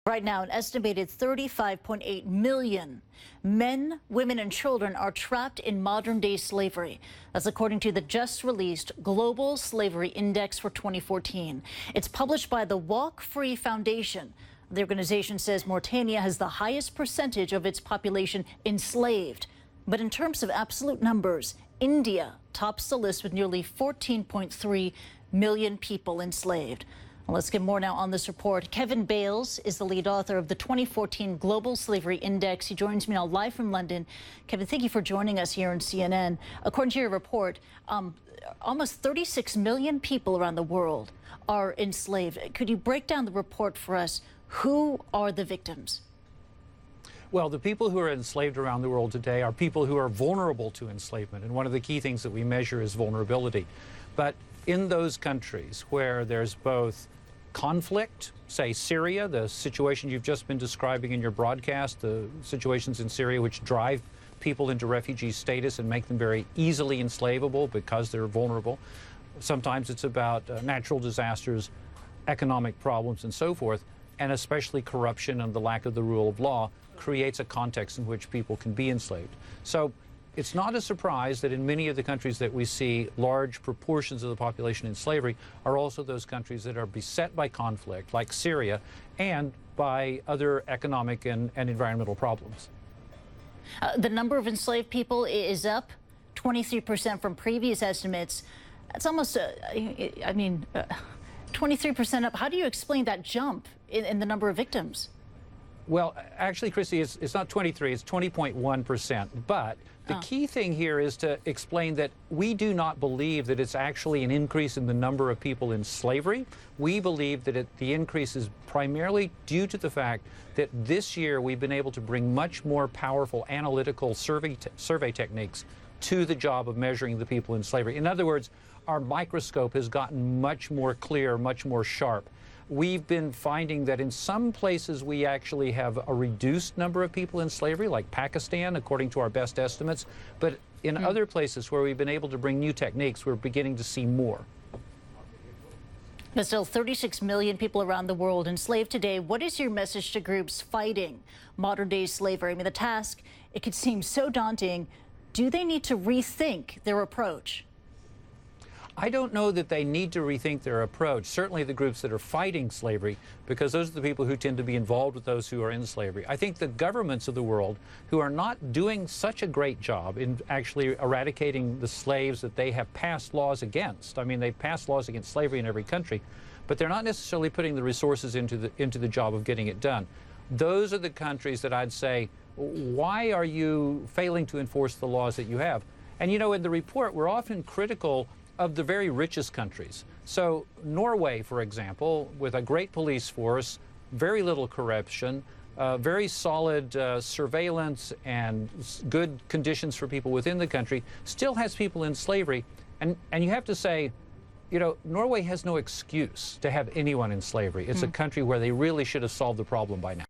Right now, an estimated 35.8 million men, women, and children are trapped in modern-day slavery. That's according to the just-released Global Slavery Index for 2014. It's published by the Walk Free Foundation. The organization says Mauritania has the highest percentage of its population enslaved. But in terms of absolute numbers, India tops the list with nearly 14.3 million people enslaved. Well, let's get more now on this report. Kevin Bales is the lead author of the 2014 Global Slavery Index. He joins me now live from London. Kevin, thank you for joining us here on CNN. According to your report, almost 36 million people around the world are enslaved. Could you break down the report for us? Who are the victims? Well, the people who are enslaved around the world today are people who are vulnerable to enslavement. And one of the key things that we measure is vulnerability. But in those countries where there's both conflict, say Syria, the situation you've just been describing in your broadcast, the situations in Syria which drive people into refugee status and make them very easily enslavable because they're vulnerable. Sometimes it's about natural disasters, economic problems, and so forth, and especially corruption and the lack of the rule of law creates a context in which people can be enslaved. So it's not a surprise that in many of the countries that we see large proportions of the population in slavery are also those countries that are beset by conflict, like Syria, and by other economic and environmental problems. The number of enslaved people is up 23% from previous estimates. That's almost, 23% up. How do you explain that jump in the number of victims? Well, actually, Kristie, it's not 23, it's 20.1%. But the key thing here is to explain that we do not believe that it's actually an increase in the number of people in slavery. We believe that the increase is primarily due to the fact that this year we've been able to bring much more powerful analytical survey techniques to the job of measuring the people in slavery. In other words, our microscope has gotten much more clear, much more sharp. We've been finding that in some places we actually have a reduced number of people in slavery, like Pakistan, according to our best estimates. But in other places where we've been able to bring new techniques, we're beginning to see more. But still, 36 million people around the world enslaved today. What is your message to groups fighting modern-day slavery? I mean, the task, it could seem so daunting. Do they need to rethink their approach? I don't know that they need to rethink their approach, certainly the groups that are fighting slavery, because those are the people who tend to be involved with those who are in slavery. I think the governments of the world who are not doing such a great job in actually eradicating the slaves that they have passed laws against. I mean, they've passed laws against slavery in every country, but they're not necessarily putting the resources into the job of getting it done. Those are the countries that I'd say, why are you failing to enforce the laws that you have? And you know, in the report, we're often critical of the very richest countries. So Norway, for example, with a great police force, very little corruption, very solid surveillance and good conditions for people within the country, still has people in slavery. And you have to say, you know, Norway has no excuse to have anyone in slavery. It's a country where they really should have solved the problem by now.